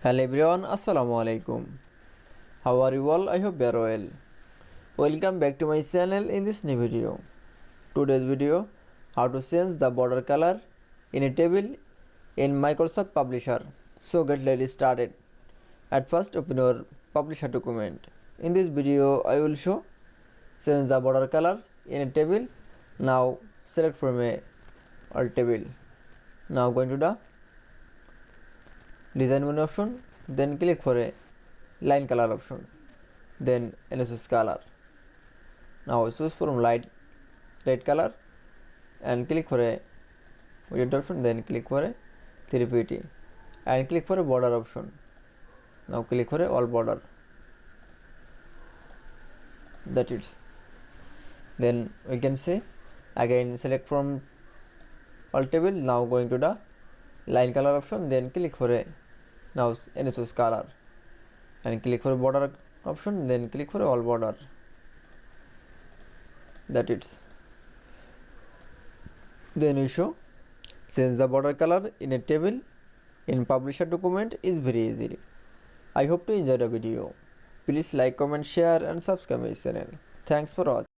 Hello everyone, Assalamu alaikum. How are you all? I hope you are well. Welcome back to my channel in this new video. Today's video, how to change the border color in a table in Microsoft Publisher. So let's started. At first open your Publisher document. In this video, I will show change the border color in a table. Now select from a all table. Now going to the design menu option, then click for a line color option, then NSS color. Now choose from light red color and click for a widget option, then click for a 3pt and click for a border option. Now click for a all border. That is. Then we can say again select from all table. Now going to the line color option, then click for a now NSS color and click for border option, then click for all border. That it's. Then we show change the border color in a table in Publisher document is very easy. I hope to enjoy the video. Please like, comment, share and subscribe my channel. Thanks for watching.